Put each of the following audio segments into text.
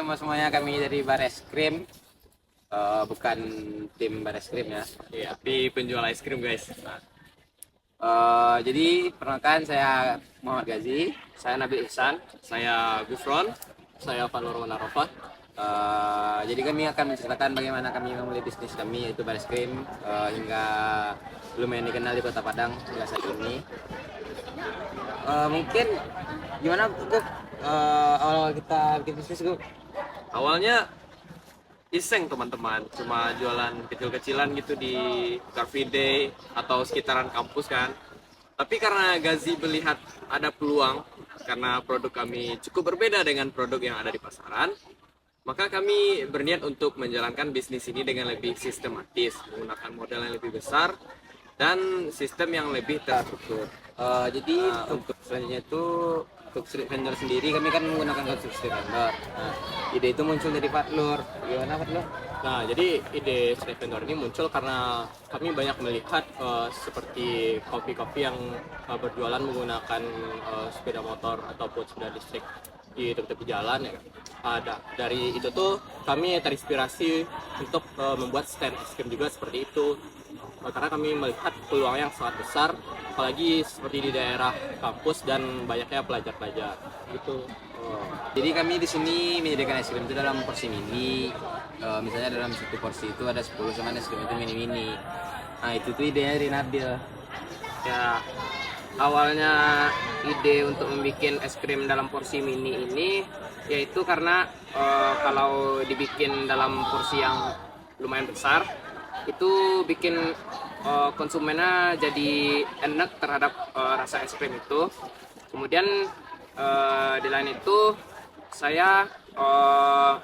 sama semuanya, kami dari Bar Es Krim. Bukan tim Bar Es Krim ya. Iya, tapi penjual es krim guys. Jadi perkenalkan, saya Muhammad Gazi. Saya Nabil Ihsan, saya Gufron, saya Fanur Wanarofah. Jadi kami akan menceritakan bagaimana kami memulai bisnis kami, yaitu Bar Es Krim, hingga lumayan dikenal di Kota Padang hingga saat ini. Mungkin gimana Gup, awal kita bikin bisnis Gup? Awalnya iseng teman-teman, cuma jualan kecil-kecilan gitu di Car Free Day atau sekitaran kampus kan. Tapi karena Gazi melihat ada peluang, karena produk kami cukup berbeda dengan produk yang ada di pasaran, maka kami berniat untuk menjalankan bisnis ini dengan lebih sistematis, menggunakan modal yang lebih besar dan sistem yang lebih terstruktur. Jadi untuk selanjutnya itu untuk street vendor sendiri kami kan menggunakan konsep street vendor. Ide itu muncul dari Pak Lur. Gimana Pak Lur? Nah, jadi ide street vendor ini muncul karena kami banyak melihat seperti kopi-kopi yang berjualan menggunakan sepeda motor ataupun sepeda listrik di tepi-tepi jalan ya. Dari itu tuh kami terinspirasi untuk membuat stand es krim juga seperti itu. Karena kami melihat peluang yang sangat besar, apalagi seperti di daerah kampus dan banyaknya pelajar-pelajar gitu. Jadi kami di sini menyediakan es krim itu dalam porsi mini. Misalnya dalam satu porsi itu ada 10 sama es krim itu mini-mini. Nah itu tuh idenya dari Nabil. Ya, awalnya ide untuk membuat es krim dalam porsi mini ini yaitu karena kalau dibikin dalam porsi yang lumayan besar itu bikin konsumennya jadi enak terhadap rasa es krim itu. Kemudian di lain itu saya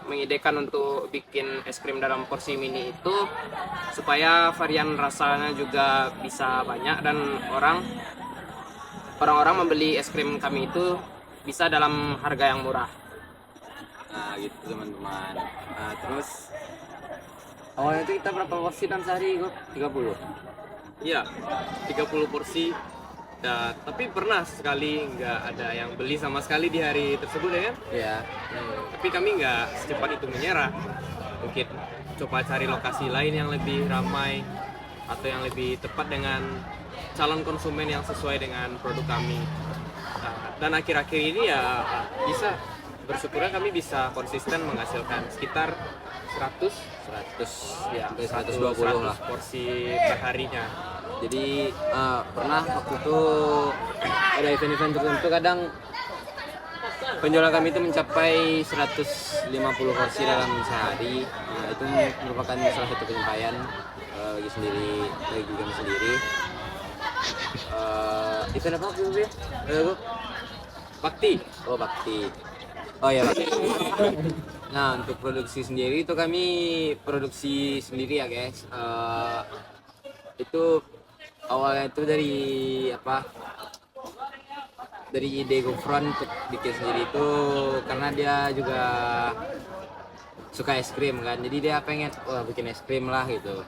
mengidekan untuk bikin es krim dalam porsi mini itu supaya varian rasanya juga bisa banyak dan orang-orang membeli es krim kami itu bisa dalam harga yang murah. Nah gitu teman-teman. Nah terus awalnya itu kita berapa porsi dalam sehari Gup? 30? Iya, 30 porsi. Tapi pernah sekali nggak ada yang beli sama sekali di hari tersebut ya kan? Iya. Tapi kami nggak secepat itu menyerah. Mungkin coba cari lokasi lain yang lebih ramai atau yang lebih tepat dengan calon konsumen yang sesuai dengan produk kami. Dan akhir-akhir ini ya bisa bersyukurnya kami bisa konsisten menghasilkan sekitar 100 ya sampai 120 lah. porsi perharinya. Jadi pernah waktu itu ada event-event tertentu kadang penjualan kami itu mencapai 150 porsi dalam sehari. Nah, itu merupakan salah satu pencapaian bagi kami sendiri. Event apa Bu? Bakti. Oh Bakti. Oh ya Bakti. Nah untuk produksi sendiri itu kami produksi sendiri ya guys. Itu awalnya itu dari apa? Dari ide Gufron untuk bikin sendiri itu karena dia juga suka es krim kan. Jadi dia pengen bikin es krim lah gitu.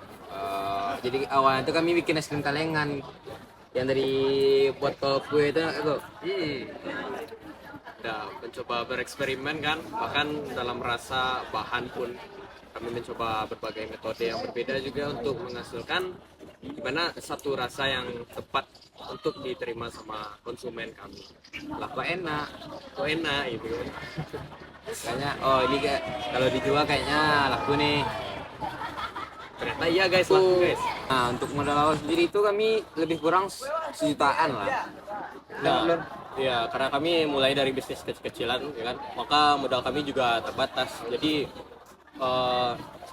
Jadi awalnya itu kami bikin es krim kalengan yang dari botol kue itu. Udah mencoba bereksperimen kan, bahkan dalam rasa bahan pun kami mencoba berbagai metode yang berbeda juga untuk menghasilkan gimana satu rasa yang tepat untuk diterima sama konsumen kami. Lah kok enak. Kok enak gitu kan. Kayaknya ini kayak kalau dijual kayaknya laku nih. Ternyata iya guys, laku guys. Nah untuk modal awal sendiri itu kami lebih kurang sejutaan lah. Nah, ya karena kami mulai dari bisnis kecil-kecilan ya kan, maka modal kami juga terbatas. Jadi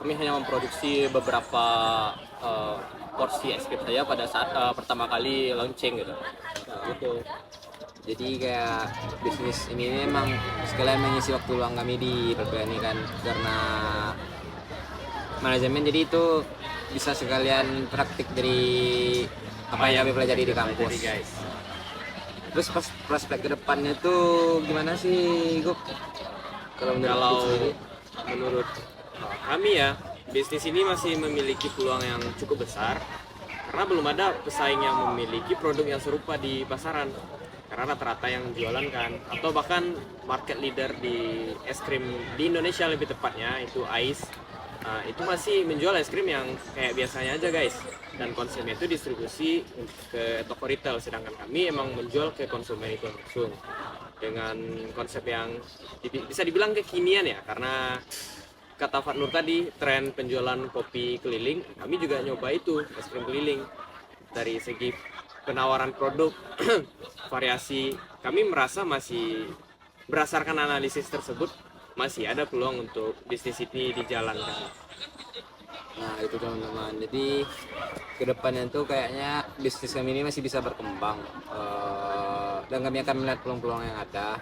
kami hanya memproduksi beberapa porsi es krim saja pada saat pertama kali launching gitu. Nah, gitu. Jadi kayak bisnis ini memang sekalian mengisi waktu luang kami di perkuliahan ini kan, karena manajemen, jadi itu bisa sekalian praktik dari apa yang kami pelajari di kampus. Guys. Terus pas prospek kedepannya tuh gimana sih Gup? Kalau menurut kami ya, bisnis ini masih memiliki peluang yang cukup besar karena belum ada pesaing yang memiliki produk yang serupa di pasaran. karena rata-rata yang jualan kan, atau bahkan market leader di es krim di Indonesia lebih tepatnya itu Ais, itu masih menjual es krim yang kayak biasanya aja guys, dan konsumnya itu distribusi ke toko retail, sedangkan kami emang menjual ke konsumen itu langsung dengan konsep yang bisa dibilang kekinian ya, karena kata Fat Nur tadi tren penjualan kopi keliling, kami juga nyoba itu es krim keliling. Dari segi penawaran produk, variasi, kami merasa masih berdasarkan analisis tersebut masih ada peluang untuk bisnis ini dijalankan. Nah itu teman-teman, jadi kedepannya tuh kayaknya bisnis kami ini masih bisa berkembang. Dan kami akan melihat peluang-peluang yang ada.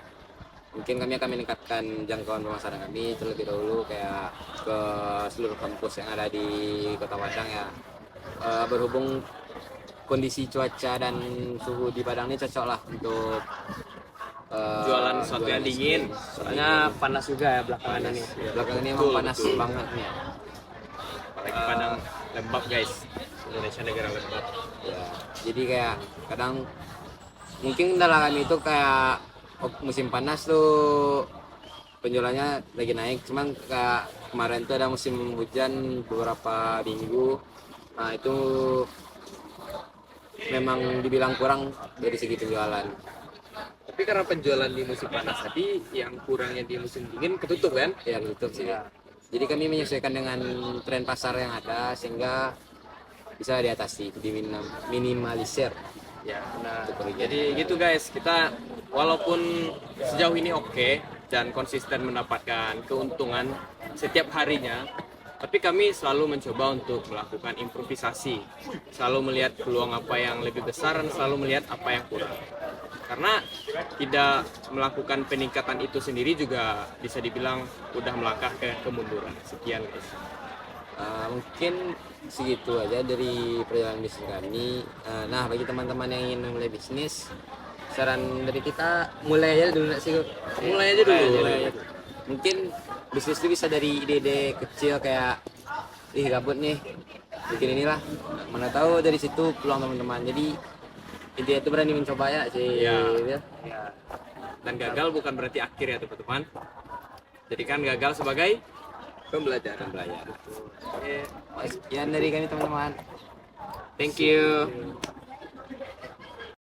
Mungkin kami akan meningkatkan jangkauan pemasaran kami terlebih dahulu kayak ke seluruh kampus yang ada di Kota Padang ya. Berhubung kondisi cuaca dan suhu di Padang ini cocok lah untuk Jualan sesuatu yang dingin, soalnya panas juga ya belakangan ini. Belakangan ini emang panas banget nih ya. Apalagi Padang lembab guys, Indonesia negara lembab. Ya, jadi kayak kadang mungkin kendala kami itu kayak musim panas tuh penjualannya lagi naik, cuman kayak kemarin tuh ada musim hujan beberapa minggu, nah itu memang dibilang kurang dari segi penjualan. Tapi karena penjualan di musim panas tadi, yang kurangnya di musim dingin ketutup kan? Ya tutup sih. Jadi kami menyesuaikan dengan tren pasar yang ada sehingga bisa diatasi, diminimalisir. Ya, nah, Untuk kerugian. jadi gitu guys, kita walaupun sejauh ini oke dan konsisten mendapatkan keuntungan setiap harinya, tapi kami selalu mencoba untuk melakukan improvisasi, selalu melihat peluang apa yang lebih besar dan selalu melihat apa yang kurang. Karena tidak melakukan peningkatan itu sendiri juga bisa dibilang udah melangkah ke kemunduran. Sekian guys. Mungkin segitu aja dari perjalanan bisnis kami. Nah, bagi teman-teman yang ingin memulai bisnis, saran dari kita mulai aja dulu nggak sih? Mulai aja dulu. Mungkin bisnis itu bisa dari ide-ide kecil kayak gabut nih, bikin inilah. Mana tahu dari situ peluang teman-teman. Jadi intinya itu berani mencoba ya sih. Ya. Dan gagal bukan berarti akhir ya teman-teman. Jadikan gagal sebagai pembelajaran. Sekian dari kami teman-teman. Thank you.